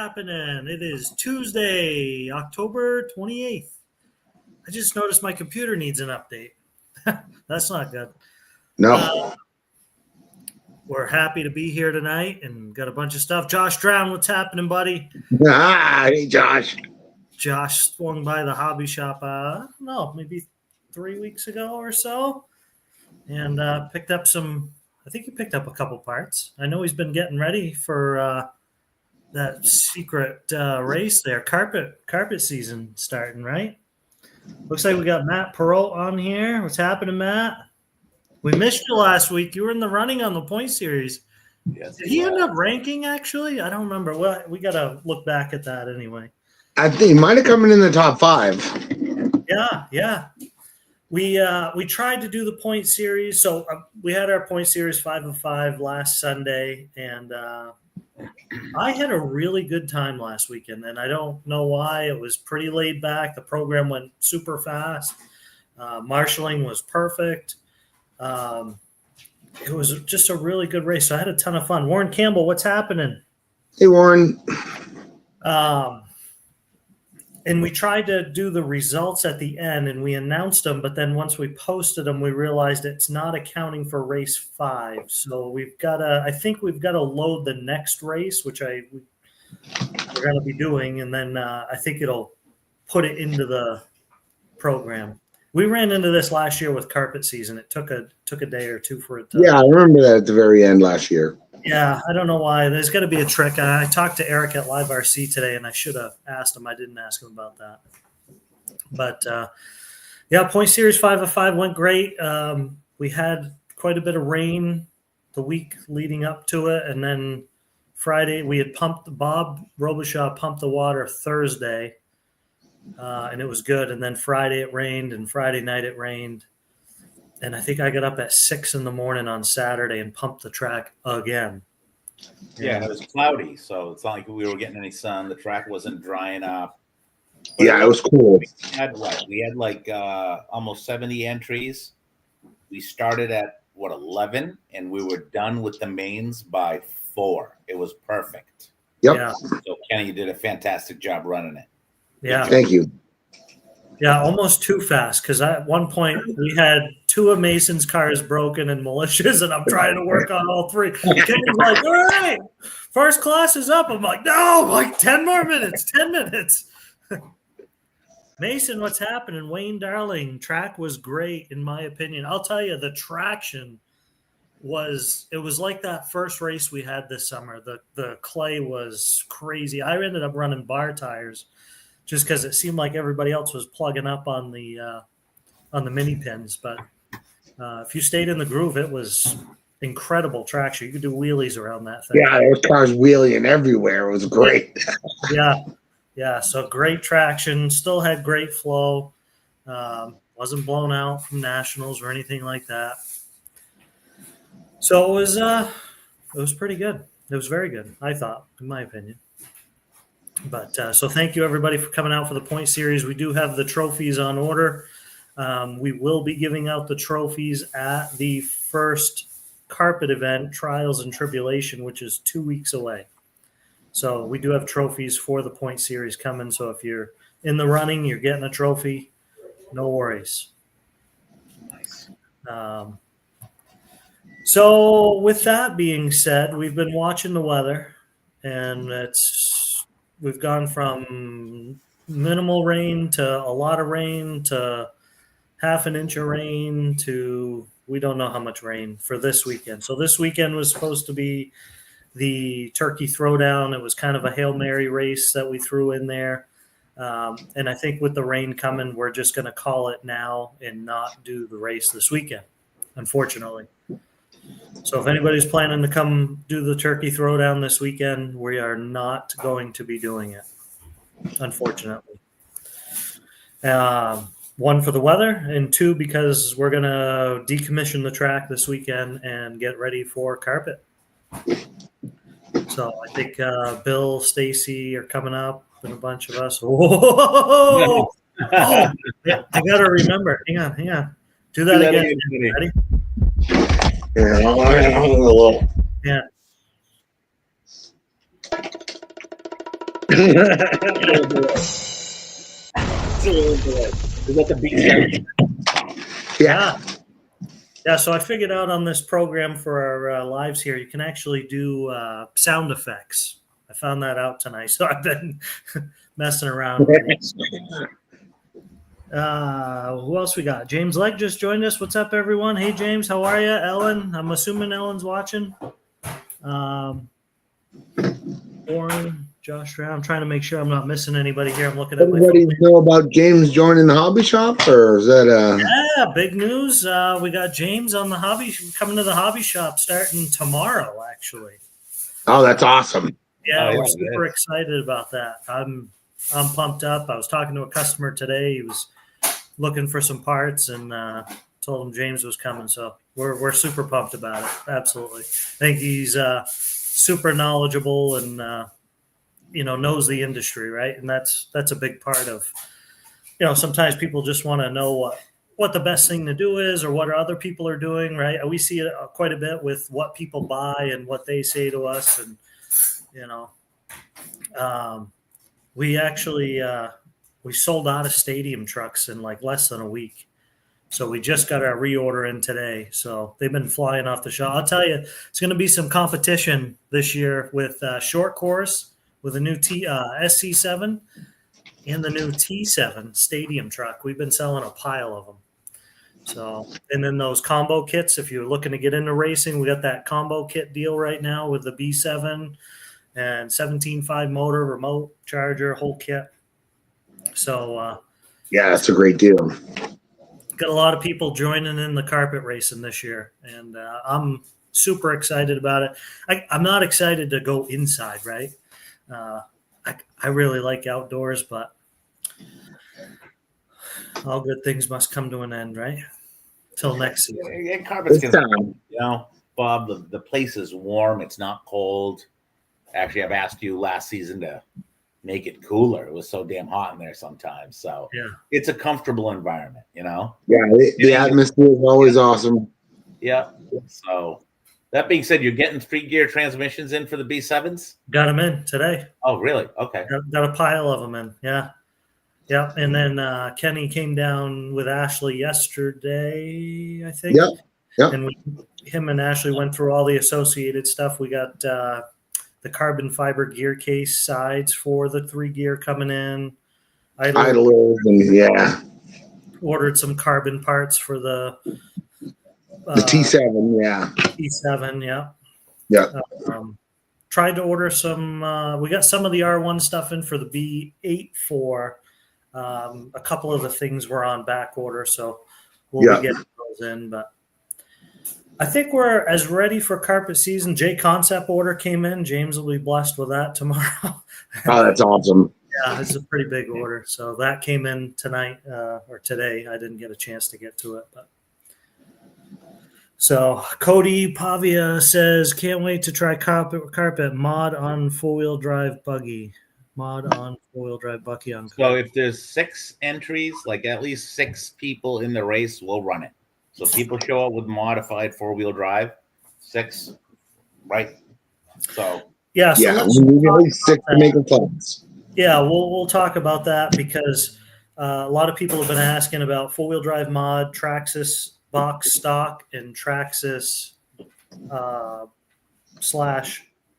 happening? It is Tuesday, October 28th. I just noticed my computer needs an update. That's not good. No. We're happy to be here tonight and got a bunch of stuff. Josh Drown, what's happening, buddy? Hey, Josh. Josh swung by the hobby shop, I don't know, maybe 3 weeks ago or so, and picked up some. I think he picked up a couple parts. I know he's been getting ready for that secret race there, carpet season starting, right? Looks like we got Matt Perot on here. What's happening, Matt? We missed you last week. You were in the running on the point series. Yes, Did he end up ranking, actually? I don't remember. Well, we got to look back at that anyway. I think he might have come in the top 5. Yeah. We tried to do the point series. So we had our point series 5 of 5 last Sunday, and I had a really good time last weekend, and I don't know why. It was pretty laid back. The program went super fast. Marshalling was perfect. It was just a really good race. So I had a ton of fun. Warren Campbell, what's happening? Hey, Warren. And we tried to do the results at the end, and we announced them. But then once we posted them, we realized it's not accounting for race 5. So I think we've got to load the next race, which we're going to be doing. And then I think it'll put it into the program. We ran into this last year with carpet season. It took a day or two for it to. Yeah, I remember that at the very end last year. Yeah, I don't know why. There's got to be a trick. I talked to Eric at Live RC today, and I should have asked him. I didn't ask him about that. But, point series 5 of 5 went great. We had quite a bit of rain the week leading up to it, and then Friday we had Bob Robichaud pumped the water Thursday, and it was good. And then Friday it rained, and Friday night it rained. And I think I got up at 6 a.m. on Saturday and pumped the track again. Yeah, and it was cloudy, so it's not like we were getting any sun. The track wasn't drying up. But yeah, it was cool. We had like almost 70 entries. We started at 11, and we were done with the mains by 4. It was perfect. Yep. Yeah. So Kenny, you did a fantastic job running it. Yeah. Thank you. Yeah, almost too fast, because at one point we had 2 of Mason's cars broken and malicious, and I'm trying to work on all 3. Kenny's like, all right, first class is up. I'm like, no, like 10 more minutes, 10 minutes. Mason, what's happening? Wayne Darling, track was great, in my opinion. I'll tell you, the traction was like that first race we had this summer. The clay was crazy. I ended up running bar tires just because it seemed like everybody else was plugging up on the mini pins. But if you stayed in the groove, it was incredible traction. You could do wheelies around that thing. Yeah, there was cars wheeling everywhere. It was great. Yeah. So great traction. Still had great flow. Wasn't blown out from nationals or anything like that. So it was pretty good. It was very good, I thought, in my opinion. But so thank you, everybody, for coming out for the point series. We do have the trophies on order. We will be giving out the trophies at the first carpet event, Trials and Tribulation, which is 2 weeks away. So we do have trophies for the point series coming. So if you're in the running, you're getting a trophy, no worries. Nice. So with that being said, we've been watching the weather, and we've gone from minimal rain to a lot of rain to half an inch of rain to we don't know how much rain for this weekend. So this weekend was supposed to be the Turkey Throwdown. It was kind of a Hail Mary race that we threw in there. And I think with the rain coming, we're just going to call it now and not do the race this weekend, unfortunately. So if anybody's planning to come do the Turkey Throwdown this weekend, we are not going to be doing it, unfortunately. 1, for the weather, and 2, because we're going to decommission the track this weekend and get ready for carpet. So I think Bill, Stacy are coming up and a bunch of us. Whoa! Oh, yeah, I got to remember. Hang on. Do that again. Ready? Yeah. Is that the beach? Yeah. Yeah, so I figured out on this program for our lives here, you can actually do sound effects. I found that out tonight, so I've been messing around with it. Who else we got? James Legg just joined us. What's up, everyone? Hey, James, how are you? Ellen, I'm assuming Ellen's watching. Warren, Josh, I'm trying to make sure I'm not missing anybody here. I'm looking at my phone. Everybody know about James joining the hobby shop, or is that Yeah, big news. We got James on the coming to the hobby shop starting tomorrow, actually. Oh, that's awesome. Yeah, we're super excited about that. I'm pumped up. I was talking to a customer today. He was looking for some parts and told him James was coming. So we're super pumped about it. Absolutely. I think he's super knowledgeable and knows the industry, right? And that's a big part of, sometimes people just want to know what the best thing to do is or what other people are doing, right? We see it quite a bit with what people buy and what they say to us. And, we actually, we sold out of stadium trucks in like less than a week. So we just got our reorder in today. So they've been flying off the shop. I'll tell you, it's going to be some competition this year with short course with a new SC7 and the new T7 stadium truck. We've been selling a pile of them. So, and then those combo kits, if you're looking to get into racing, we got that combo kit deal right now with the B7 and 17.5 motor, remote charger, whole kit. So, yeah, that's a great deal. Got a lot of people joining in the carpet racing this year, and I'm super excited about it. I'm not excited to go inside, right? I really like outdoors, but all good things must come to an end, right? Till next season. Yeah, carpet's Bob, the place is warm. It's not cold. Actually, I've asked you last season to make it cooler. It was so damn hot in there sometimes. So yeah, it's a comfortable environment, Yeah, the atmosphere is always awesome. Yeah. So that being said, you're getting 3-gear transmissions in for the B7s? Got them in today. Oh, really? Okay. Got a pile of them in. Yeah. Yeah. And then Kenny came down with Ashley yesterday, I think. Yeah. And him and Ashley went through all the associated stuff. We got the carbon fiber gear case sides for the 3-gear coming in. Idlers and ordered some carbon parts for the T7, yeah. T7, yeah. Yeah. Tried to order some. We got some of the R1 stuff in for the B8 for a couple of the things were on back order, so we'll be getting those in. But I think we're as ready for carpet season. J Concept order came in. James will be blessed with that tomorrow. Oh, that's awesome. Yeah, it's a pretty big order. So that came in tonight or today. I didn't get a chance to get to it, but. So Cody Pavia says, can't wait to try carpet mod on 4-wheel drive buggy. Mod on 4-wheel drive buggy on carpet. So if there's 6 entries, like at least 6 people in the race, we'll run it. So people show up with modified 4-wheel drive, 6, right? So yeah, so we need at least 6 to make a class. Yeah, we'll talk about that because a lot of people have been asking about 4-wheel drive mod, Traxxas box stock, and Traxxas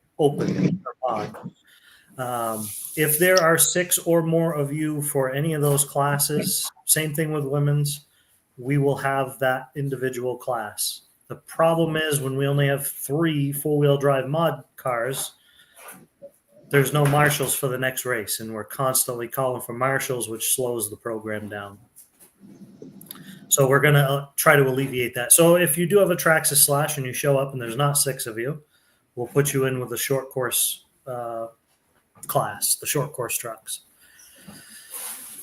/ open mod. If there are 6 or more of you for any of those classes, same thing with women's, we will have that individual class. The problem is when we only have 3 4-wheel drive mod cars, there's no marshals for the next race, and we're constantly calling for marshals, which slows the program down. So we're going to try to alleviate that. So if you do have a Traxxas / and you show up and there's not 6 of you, we'll put you in with the short course class, the short course trucks.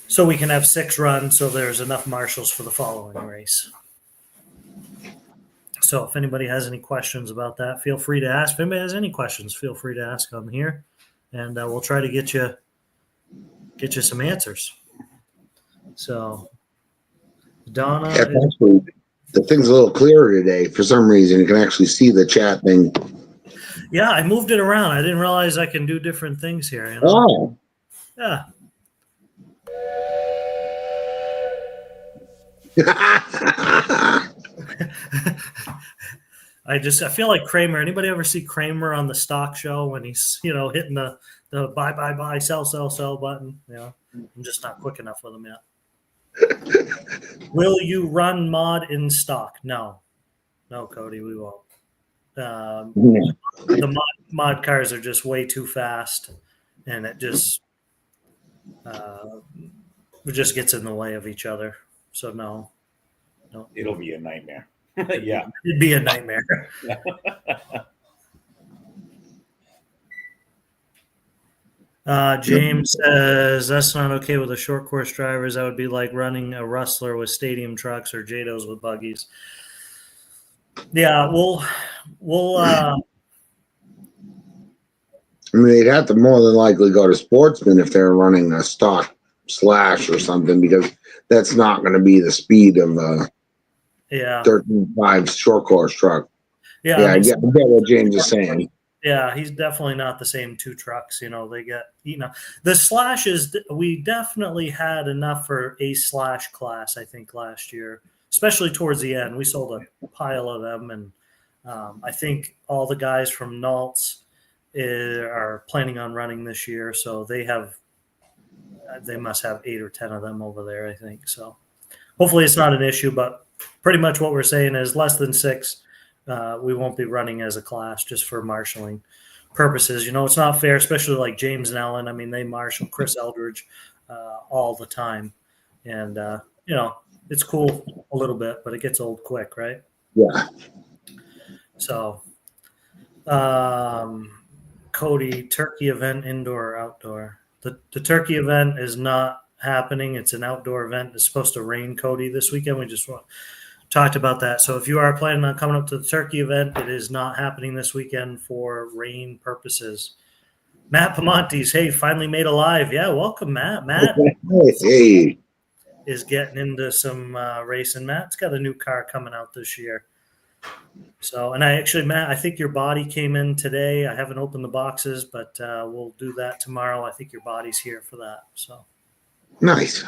So we can have 6 run so there's enough marshals for the following race. So if anybody has any questions about that, feel free to ask. If anybody has any questions, feel free to ask on here, and we'll try to get you some answers. So Donna, actually, the thing's a little clearer today. For some reason, you can actually see the chat thing. Yeah, I moved it around. I didn't realize I can do different things here. Oh, Yeah. I feel like Kramer. Anybody ever see Kramer on the stock show when he's, hitting the buy, sell button? I'm just not quick enough with him yet. Will you run mod in stock? No, Cody, we won't. The mod cars are just way too fast, and it just gets in the way of each other. So no. It'll be a nightmare. Yeah, it'd be a nightmare. James says that's not okay with the short course drivers. That would be like running a Rustler with stadium trucks or JADOs with buggies. Yeah, we'll. I mean, they'd have to more than likely go to Sportsman if they're running a stock slash or something, because that's not going to be the speed of a 13.5 short course truck. Yeah, I get what James is saying. Yeah, he's definitely not the same two trucks. They get the slashes. We definitely had enough for a slash class. I think last year, especially towards the end, we sold a pile of them, and I think all the guys from Naltz are planning on running this year. So they must have 8 or 10 of them over there. I think so. Hopefully, it's not an issue, but pretty much what we're saying is less than 6. We won't be running as a class just for marshaling purposes. It's not fair, especially like James and Ellen. I mean, they marshal Chris Eldridge all the time. And, it's cool a little bit, but it gets old quick, right? Yeah. So, Cody, turkey event, indoor or outdoor? The turkey event is not happening. It's an outdoor event. It's supposed to rain, Cody, this weekend. We just talked about that. So if you are planning on coming up to the turkey event, it is not happening this weekend for rain purposes. Matt Pamontes, hey, finally made a live. Yeah, welcome, Matt. Matt is getting into some racing. Matt's got a new car coming out this year. So, and Matt, I think your body came in today. I haven't opened the boxes, but we'll do that tomorrow. I think your body's here for that. So nice.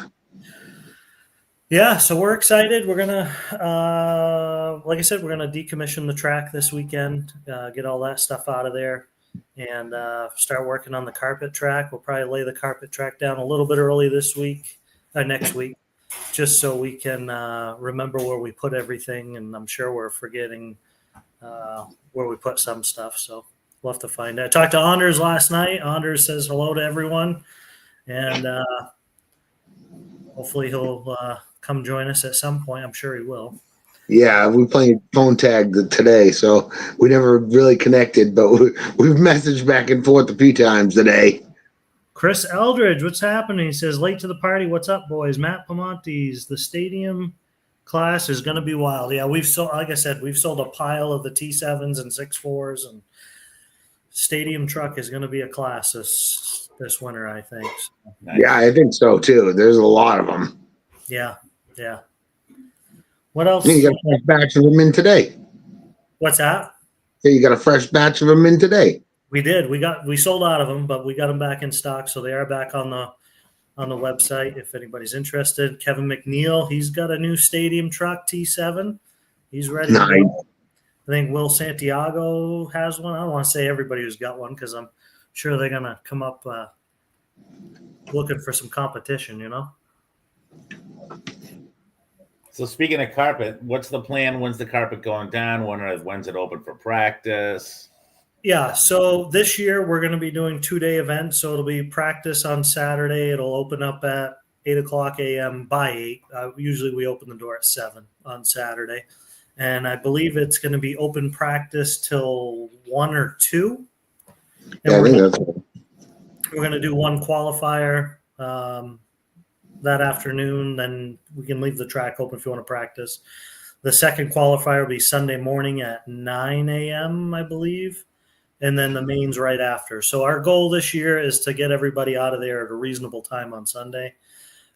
Yeah, so we're excited. We're gonna, like I said, we're gonna decommission the track this weekend, get all that stuff out of there, and start working on the carpet track. We'll probably lay the carpet track down a little bit early next week, just so we can remember where we put everything. And I'm sure we're forgetting where we put some stuff, so we'll have to find out. I talked to Anders last night. Anders says hello to everyone, and hopefully he'll come join us at some point. I'm sure he will. Yeah, we played phone tag today, so we never really connected, but we've messaged back and forth a few times today. Chris Eldridge, what's happening? He says, late to the party. What's up, boys? Matt Pamontes, the stadium class is going to be wild. Yeah, like I said, we've sold a pile of the T7s and 6.4s, and stadium truck is going to be a class this winter, I think. So. Yeah, I think so too. There's a lot of them. Yeah. What else? You got a fresh batch of them in today. What's that? Yeah, you got a fresh batch of them in today. We did. We sold out of them, but we got them back in stock, so they are back on the website if anybody's interested. Kevin McNeil, he's got a new stadium truck T7. He's ready. Nice. To go. I think Will Santiago has one. I don't want to say everybody who's got one because I'm sure they're gonna come up looking for some competition. So speaking of carpet, what's the plan? When's the carpet going down? When's it open for practice? Yeah, so this year we're going to be doing 2-day events. So it'll be practice on Saturday. It'll open up at 8:00 a.m. by 8. Usually we open the door at 7 on Saturday. And I believe it's going to be open practice till 1 or 2. And we're going to do one qualifier that afternoon. Then we can leave the track open if you want to practice. The second qualifier will be Sunday morning at 9 a.m., I believe. And then the mains right after. So our goal this year is to get everybody out of there at a reasonable time on Sunday.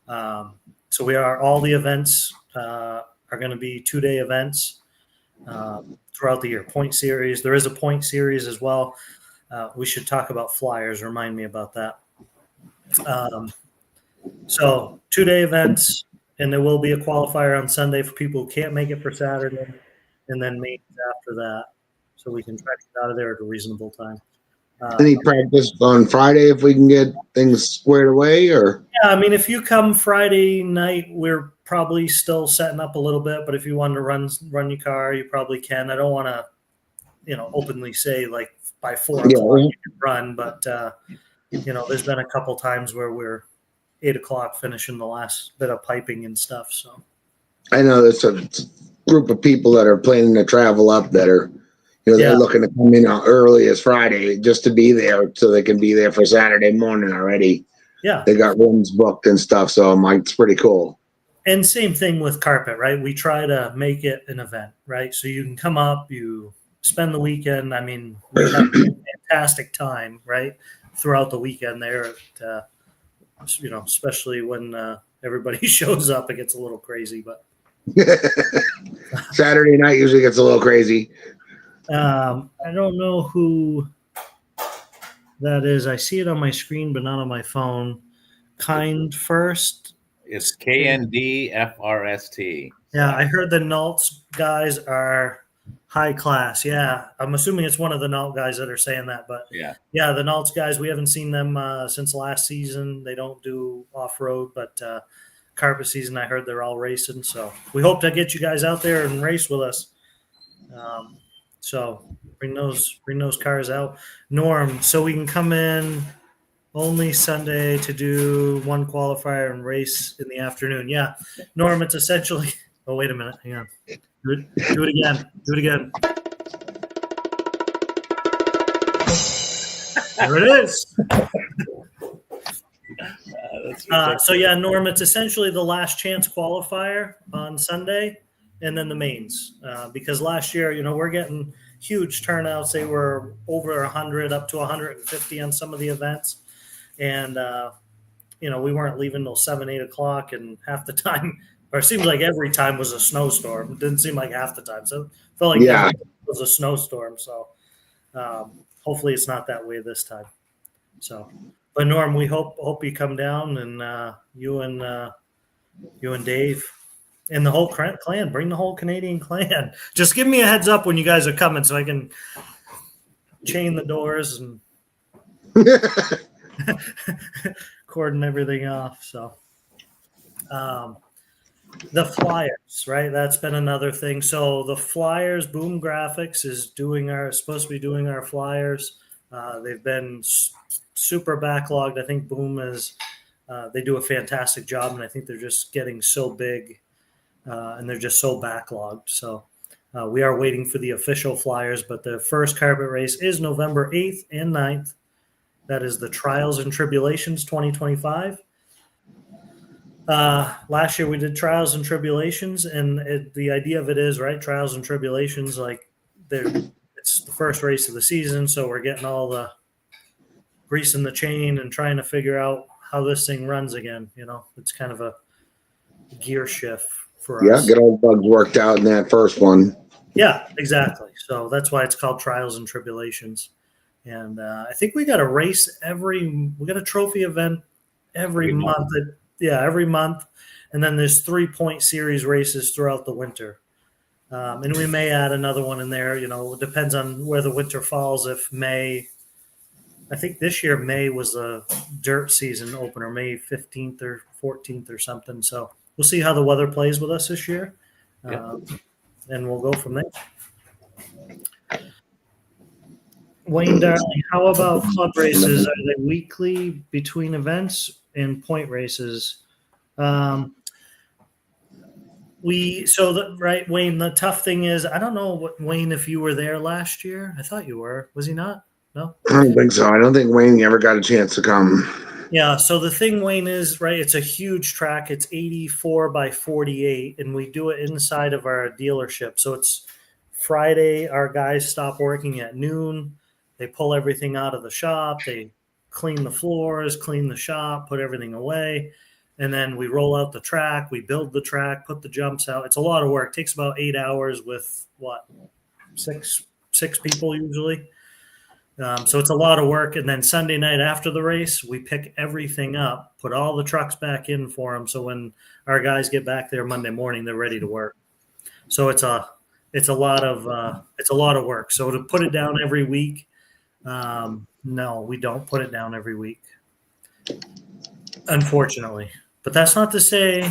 So all the events are going to be 2-day events throughout the year. Point series. There is a point series as well. We should talk about flyers. Remind me about that. So 2-day events, and there will be a qualifier on Sunday for people who can't make it for Saturday, and then mains after that, so we can try to get out of there at a reasonable time. Any practice on Friday if we can get things squared away, or? Yeah, I mean, if you come Friday night, we're probably still setting up a little bit, but if you wanted to run your car, you probably can. I don't want to, openly say like by 4 o'clock you can run, but there's been a couple times where we're 8 o'clock finishing the last bit of piping and stuff. So I know there's a group of people that are planning to travel up that are, they're looking to come in early as Friday just to be there so they can be there for Saturday morning already. Yeah. They got rooms booked and stuff. So I'm like, it's pretty cool. And same thing with Carpet, right? We try to make it an event, right? So you can come up, you spend the weekend. I mean, we have a fantastic time, right? Throughout the weekend there, especially when everybody shows up, it gets a little crazy, but Saturday night usually gets a little crazy. I don't know who that is. I see it on my screen, but not on my phone. Kind First. It's KNDFRST. Yeah, I heard the Naltz guys are high class. Yeah, I'm assuming it's one of the Nalt guys that are saying that. But yeah, the Naltz guys, we haven't seen them since last season. They don't do off-road, but carpet season, I heard they're all racing. So we hope to get you guys out there and race with us. So bring those cars out. Norm, so we can come in only Sunday to do one qualifier and race in the afternoon. Yeah, Norm, it's essentially. Oh, wait a minute. Hang on. Do it again. Do it again. There it is. Norm, it's essentially the last chance qualifier on Sunday and then the mains. Because last year, we're getting huge turnouts. They were over 100, up to 150 on some of the events. And, we weren't leaving till 7, 8 o'clock, and half the time, or it seemed like every time was a snowstorm. It didn't seem like half the time. So it felt like it was a snowstorm. So hopefully it's not that way this time. So, but Norm, we hope you come down, and you and Dave and the whole clan, bring the whole Canadian clan. Just give me a heads up when you guys are coming so I can chain the doors and cordon everything off. So the flyers, right? That's been another thing. So the flyers, Boom Graphics is supposed to be doing our flyers. They've been super backlogged. I think Boom they do a fantastic job, and I think they're just getting so big, and they're just so backlogged. So we are waiting for the official flyers, but the first carpet race is November 8th and 9th. That is the Trials and Tribulations 2025. Last year we did Trials and Tribulations, and the idea of it is, right, Trials and Tribulations, like it's the first race of the season, so we're getting all the grease in the chain and trying to figure out how this thing runs again. It's kind of a gear shift for us. Yeah, get all the bugs worked out in that first one. Yeah, exactly. So that's why it's called Trials and Tribulations. And I think we got a race we got a trophy event every month. Every month. And then there's 3-point series races throughout the winter. And we may add another one in there. It depends on where the winter falls. I think this year May was a dirt season opener, May 15th or 14th or something. So we'll see how the weather plays with us this year. And we'll go from there. Wayne Darling, how about club races? Are they weekly between events and point races? Wayne, the tough thing is, I don't know Wayne, if you were there last year. I thought you were. Was he not? No? I don't think so. I don't think Wayne ever got a chance to come. Yeah, so the thing, Wayne, is, right, it's a huge track. It's 84 by 48, and we do it inside of our dealership. So it's Friday. Our guys stop working at noon. They pull everything out of the shop. They clean the floors, clean the shop, put everything away. And then we roll out the track. We build the track, put the jumps out. It's a lot of work. It takes about 8 hours with, 6 people usually. So it's a lot of work. And then Sunday night after the race, we pick everything up, put all the trucks back in for them. So when our guys get back there Monday morning, they're ready to work. So it's a lot of work. So to put it down every week, no, we don't put it down every week, unfortunately. But that's not to say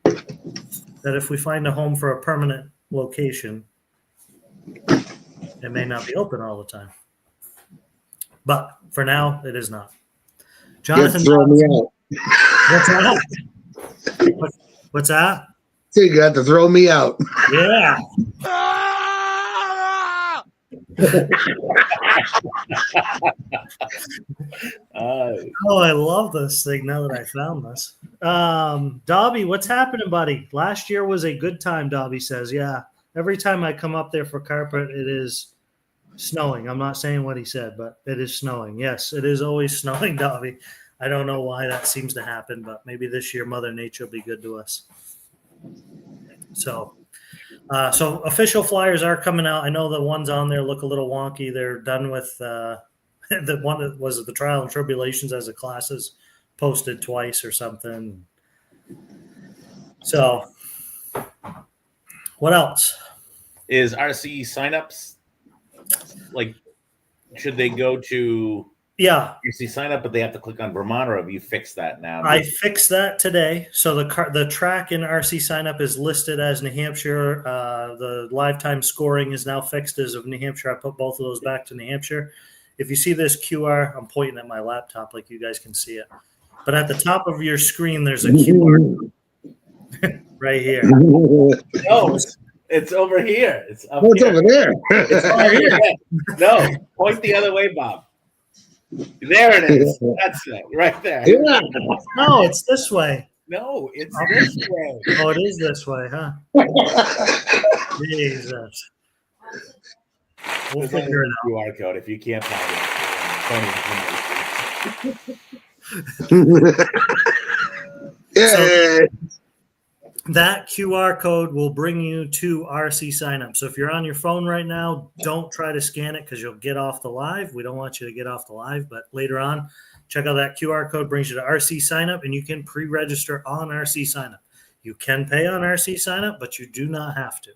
that if we find a home for a permanent location, it may not be open all the time. But for now, it is not. Jonathan, throw me out. What's that? What's that? So you got to throw me out. Yeah. Oh, I love this thing now that I found this. Dobby, what's happening, buddy? Last year was a good time, Dobby says. Yeah. Every time I come up there for carpet, it is snowing. I'm not saying what he said, but it is snowing. Yes, it is always snowing, Dobby. I don't know why that seems to happen, but maybe this year Mother Nature will be good to us. So official flyers are coming out. I know the ones on there look a little wonky. They're done with the one that was the Trial and Tribulations as a classes posted twice or something. So what else? Is RC signups, like, should they go to RC sign up, but they have to click on Vermont, or have you fixed that now? I fixed that today. So the track in RC sign up is listed as New Hampshire. The lifetime scoring is now fixed as of New Hampshire. I put both of those back to New Hampshire. If you see this QR, I'm pointing at my laptop like you guys can see it. But at the top of your screen, there's a QR right here. No, it's over here. It's up here. Over there. It's over here. No, point the other way, Bob. There it is. That's it, right there. Yeah. No, it's this way. No, it's this way. Oh, it is this way, huh? Jesus. We'll There's figure it out. QR code if you can't find it. Yeah. So that QR code will bring you to RC signup. So if you're on your phone right now, don't try to scan it because you'll get off the live. We don't want you to get off the live, but later on, check out that QR code, brings you to RC signup, and you can pre-register on RC signup. You can pay on RC signup, but you do not have to.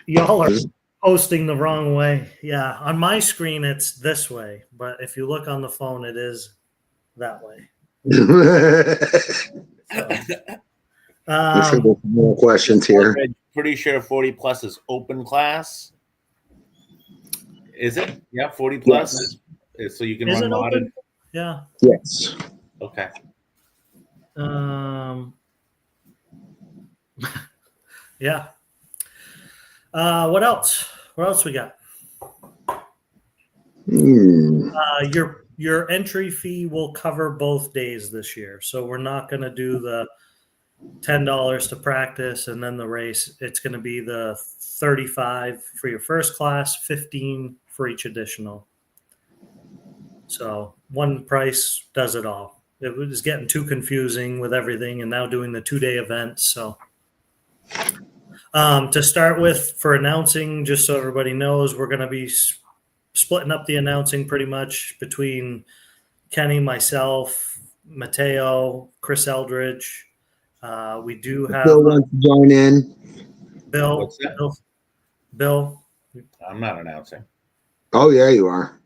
Y'all are posting the wrong way. Yeah, on my screen, it's this way, but if you look on the phone, it is that way. So, more questions here. I'm pretty sure 40 plus is open class. Is it? Yeah, 40 plus. Yes. So you can run modded. Yeah. Yes. Okay. Yeah. What else? What else we got? Your entry fee will cover both days this year. So we're not going to do the $10 to practice and then the race. It's going to be the $35 for your first class, $15 for each additional. So one price does it all. It was getting too confusing with everything and now doing the 2-day event. So to start with, for announcing, just so everybody knows, we're going to be splitting up the announcing pretty much between Kenny, myself, Mateo, Chris Eldridge. We do have Bill wants to join in. Bill. I'm not announcing. Oh yeah, you are.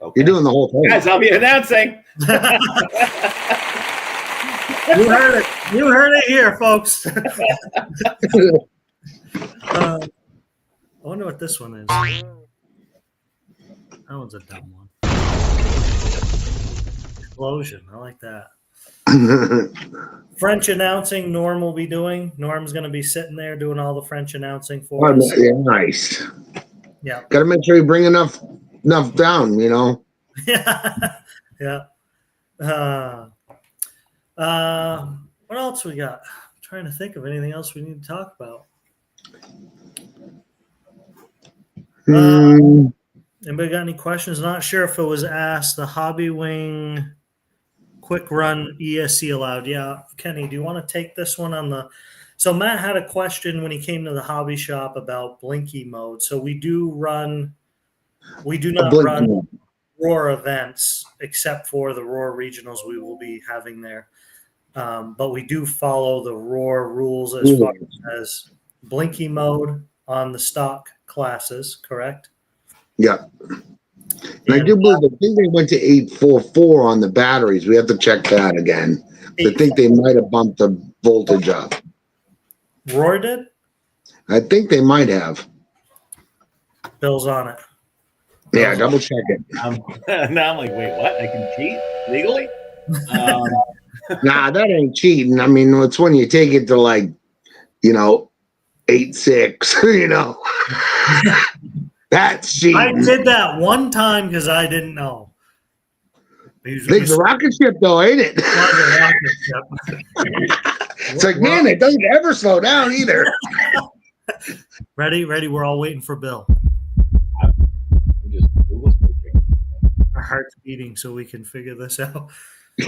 Okay. You're doing the whole thing. Guys, I'll be announcing. You heard it. You heard it here, folks. I wonder what this one is. That one's a dumb one. Explosion. I like that. French announcing, Norm will be doing. Norm's going to be sitting there doing all the French announcing for us. Yeah, nice. Yeah. Got to make sure you bring enough down, you know. Yeah. What else we got? I'm trying to think of anything else we need to talk about. Anybody got any questions? Not sure if it was asked. The Hobby Wing quick run ESC allowed. Yeah, Kenny, do you want to take this one on the So Matt had a question when he came to the hobby shop about blinky mode. So we do not run Roar events except for the Roar regionals we will be having there. But we do follow the Roar rules as far as blinky mode on the stock classes, correct? Yeah. And I do believe, I think they went to 844 on the batteries. We have to check that again. I think they might have bumped the voltage up. Roar did? I think they might have. Bill's on it. Yeah, double check it. Now I'm like, wait, what? I can cheat legally? Nah, that ain't cheating. I mean, it's when you take it to 8.6, That's cheating. I did that one time because I didn't know. It's a rocket ship, though, ain't it? It's like, man, it doesn't ever slow down either. Ready? We're all waiting for Bill. Our heart's beating so we can figure this out. You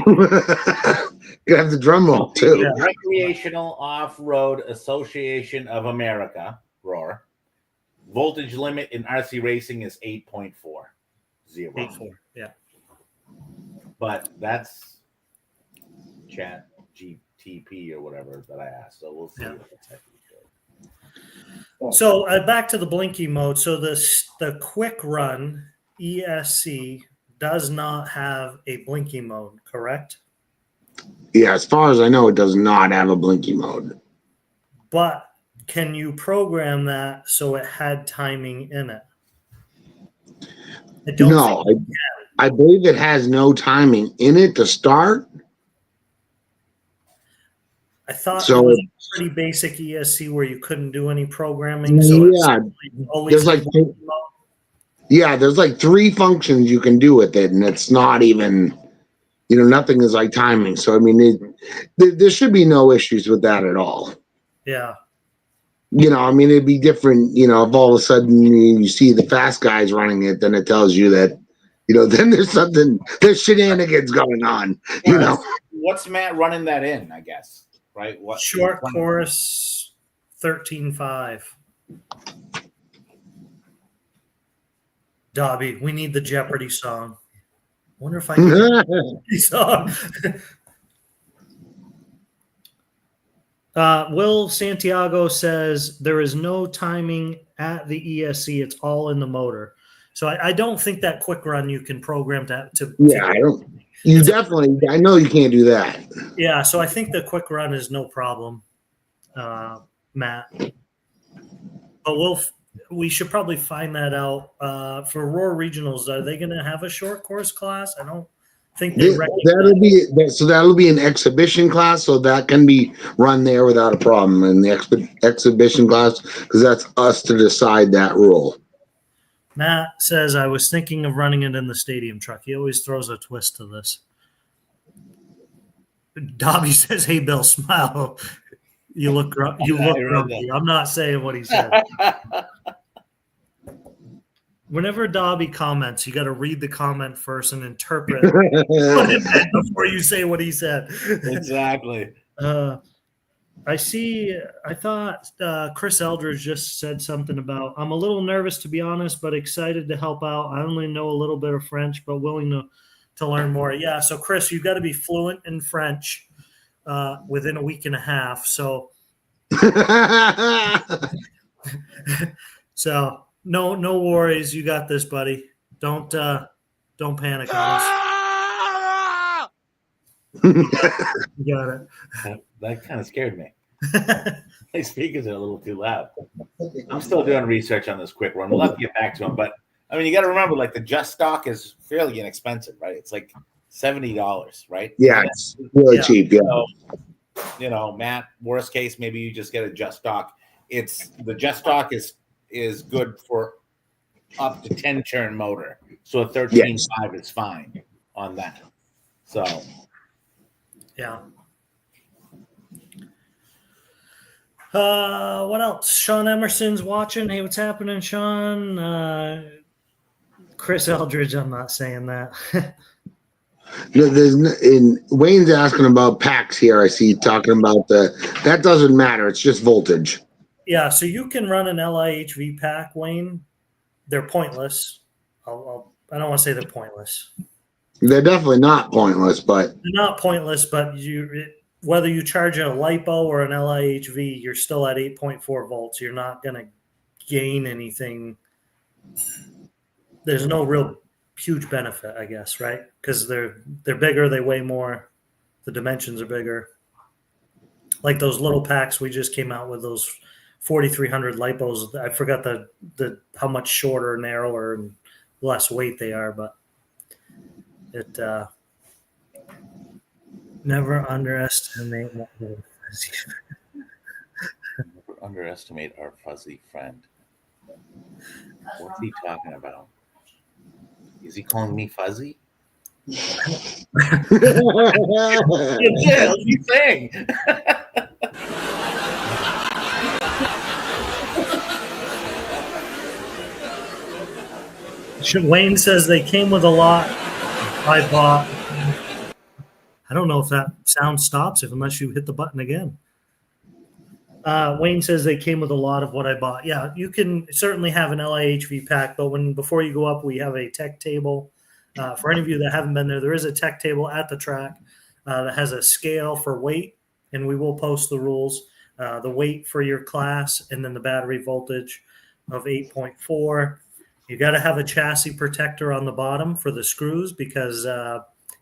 have the drum roll, too. The Recreational Off-Road Association of America, ROAR, voltage limit in RC racing is 8.4. 8.4, yeah. But that's chat GTP or whatever that I asked. So we'll see if it's actually good. So back to the blinky mode. So the quick run ESC does not have a blinky mode, correct? Yeah, as far as I know, it does not have a blinky mode. But can you program that so it had timing in it? I believe it has no timing in it to start. I thought it was a pretty basic ESC where you couldn't do any programming. So there's like 3 functions you can do with it, and it's not even, nothing is like timing. So I mean, there should be no issues with that at all. Yeah. It'd be different, if all of a sudden you see the fast guys running it, then it tells you that, then there's shenanigans going on, What's Matt running that in, I guess, right? What short course 13.5. Dobby, we need the Jeopardy song. Wonder if I can get the Jeopardy song. Will Santiago says there is no timing at the ESC. It's all in the motor. So I don't think that quick run you can program to I don't. You definitely. I know you can't do that. Yeah. So I think the quick run is no problem, Matt. But we should probably find that out for Roar Regionals. Are they going to have a short course class? I don't think that'll be an exhibition class, so that can be run there without a problem in the exhibition class, because that's us to decide that rule. Matt says, I was thinking of running it in the stadium truck. He always throws a twist to this. Dobby says, hey, Bill, smile. You look grumpy. I'm not saying what he said. Whenever Dobby comments, you got to read the comment first and interpret what it meant before you say what he said. Exactly. I thought Chris Eldridge just said something about, I'm a little nervous, to be honest, but excited to help out. I only know a little bit of French, but willing to learn more. Yeah, so Chris, you've got to be fluent in French within a week and a half. So, no worries. You got this, buddy. Don't panic on us. You got it. That kind of scared me. My speakers are a little too loud. I'm still doing research on this quick run. We'll have to get back to them. But, I mean, you got to remember, the Just Stock is fairly inexpensive, right? It's like $70, right? Yeah, it's really cheap, yeah. So, Matt, worst case, maybe you just get a Just Stock. The Just Stock is good for up to 10-turn motor. So a 13.5 is fine on that. So, yeah. What else? Sean Emerson's watching. Hey, what's happening, Sean? Chris Eldridge, I'm not saying that. Wayne's asking about packs here. I see talking about that doesn't matter. It's just voltage. Yeah, so you can run an LIHV pack, Wayne. They're pointless. I don't want to say they're pointless. They're definitely not pointless, but they're not pointless. But whether you charge a LiPo or an LIHV, you're still at 8.4 volts. You're not going to gain anything. There's no real huge benefit, I guess, right? Because they're bigger, they weigh more, the dimensions are bigger. Like those little packs we just came out with, those 4300 LiPos. I forgot the how much shorter, narrower, and less weight they are, but it never underestimate underestimate our fuzzy friend. What's he talking about? Is he calling me fuzzy? What's he saying? Wayne says they came with a lot. I bought. I don't know if that sound stops unless you hit the button again. Wayne says they came with a lot of what I bought. Yeah, you can certainly have an LIHV pack, but before you go up, we have a tech table. For any of you that haven't been there is a tech table at the track that has a scale for weight, and we will post the rules. The weight for your class, and then the battery voltage of 8.4. You got to have a chassis protector on the bottom for the screws, because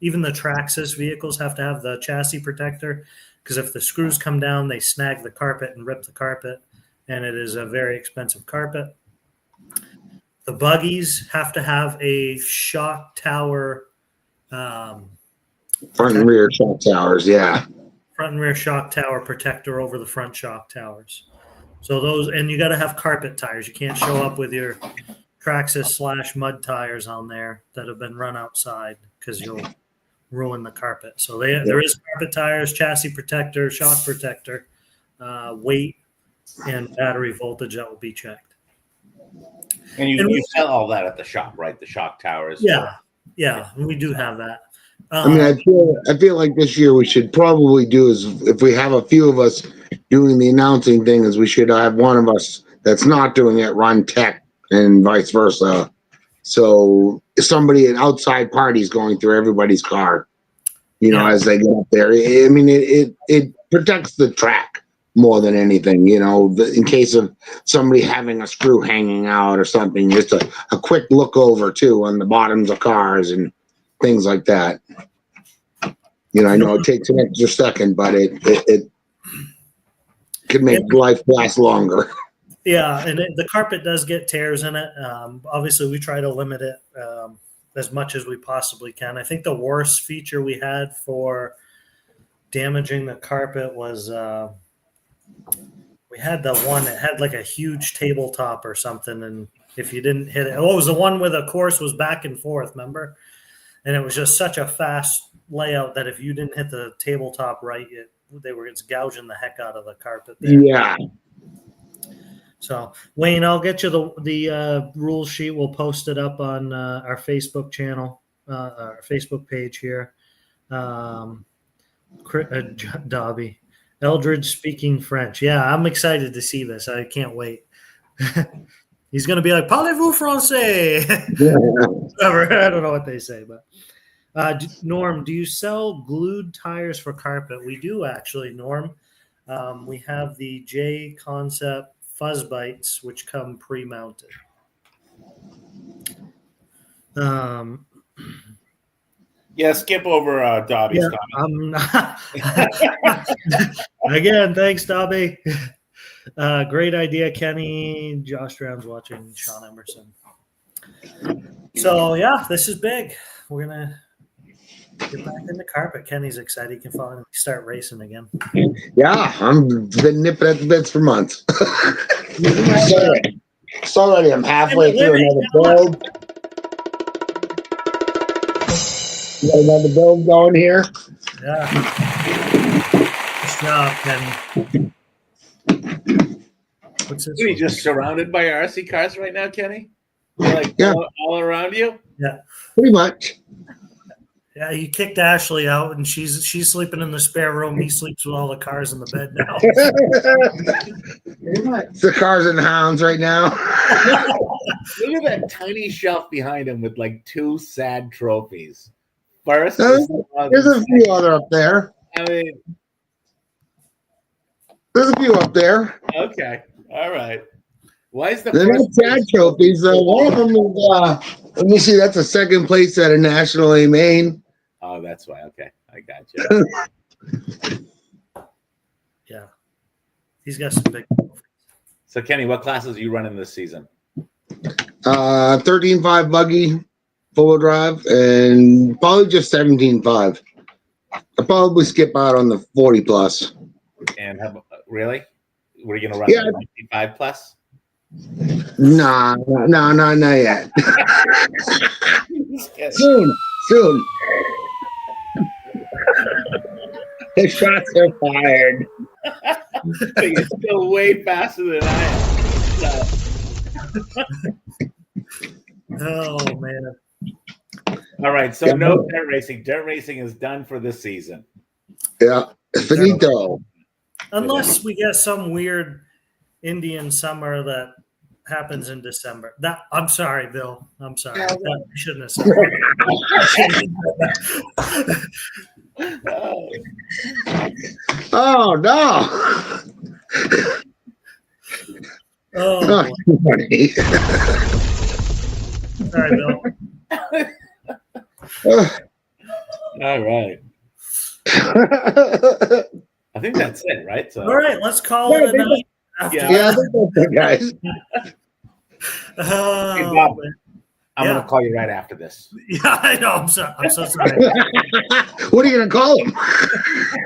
even the Traxxas vehicles have to have the chassis protector, because if the screws come down, they snag the carpet and rip the carpet, and it is a very expensive carpet. The buggies have to have a shock tower. Front and rear shock towers, yeah. Front and rear shock tower protector over the front shock towers. So those, and you got to have carpet tires. You can't show up with your Traxxas / mud tires on there that have been run outside, because you'll ruin the carpet. So there is carpet tires, chassis protector, shock protector, weight, and battery voltage that will be checked. And you sell all that at the shop, right? The shock towers. Yeah, we do have that. I mean, I feel like this year we should probably do is, if we have a few of us doing the announcing thing, is we should have one of us that's not doing it run tech, and vice versa. So somebody, an outside party, is going through everybody's car, as they get up there. I mean, it protects the track more than anything, in case of somebody having a screw hanging out or something. Just a quick look over too on the bottoms of cars and things like that. I know it takes an extra second, but it could make life last longer. Yeah, and the carpet does get tears in it. Obviously, we try to limit it as much as we possibly can. I think the worst feature we had for damaging the carpet was we had the one that had like a huge tabletop or something, and if you didn't hit it, it was the one where the course was back and forth, remember? And it was just such a fast layout that if you didn't hit the tabletop right, it's gouging the heck out of the carpet there. Yeah. So, Wayne, I'll get you the rule sheet. We'll post it up on our Facebook channel, our Facebook page here. Dobby, Eldridge speaking French. Yeah, I'm excited to see this. I can't wait. He's going to be like, parlez-vous français? Whatever. I don't know what they say, but Norm, do you sell glued tires for carpet? We do, actually, Norm. We have the J Concept Fuzz Bites, which come pre-mounted. Skip over Dobby's comment. Again, thanks, Dobby. Great idea, Kenny. Josh Brown's watching. Sean Emerson. So, yeah, this is big. We're going to get back in the carpet. Kenny's excited. He can finally start racing again. Yeah, I've been nipping at the bits for months. Sorry, I'm halfway through another build. You got another build going here? Yeah. Good job, Kenny. What's this? Are you just surrounded by RC cars right now, Kenny? Like all around you? Yeah. Pretty much. Yeah, he kicked Ashley out, and she's sleeping in the spare room. He sleeps with all the cars in the bed now. It's the Cars and Hounds right now. Look at that tiny shelf behind him with like 2 sad trophies. First, There's a few other up there. I mean, There's a few up there. okay, all right. Why is the They're not sad trophies. One of them is, let me see, that's a second place at a National A Main. Oh, that's why. Okay, I got you. Yeah, he's got some big. So, Kenny, what classes are you running this season? 13.5 buggy, full drive, and probably just 17.5. I'll probably skip out on the 40 plus. And really? Were you going to run 95 plus? Nah, not yet. Soon. The shots are fired. You're still way faster than I am. Oh man! All right, so no dirt racing. Dirt racing is done for this season. Yeah, finito. Unless we get some weird Indian summer that happens in December. I'm sorry, Bill. I'm sorry. I shouldn't have said that. Oh no! Oh, funny. sorry, Bill. All right. I think that's it, right? So, all right, let's call it a night. Yeah. I think that's it, guys. Hey, Bob, I'm going to call you right after this. Yeah, I know. I'm so sorry. What are you gonna call him?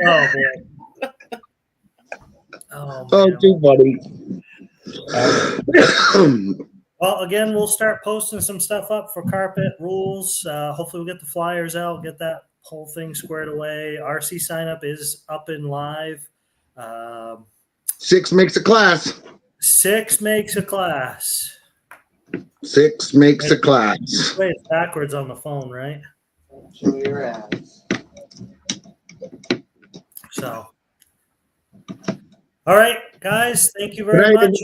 Oh boy. Oh, Oh, man. too funny. Well, again, we'll start posting some stuff up for Carpet rules. Hopefully, we'll get the flyers out, get that whole thing squared away. RC sign up is up and live. 6 makes a class. 6 makes a class. 6 makes a class. Wait, it's backwards on the phone, right? Show your ass. So, all right, guys, thank you very much.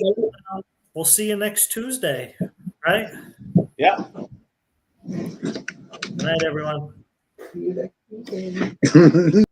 We'll see you next Tuesday, right? Yeah. Good night, everyone. See you next weekend.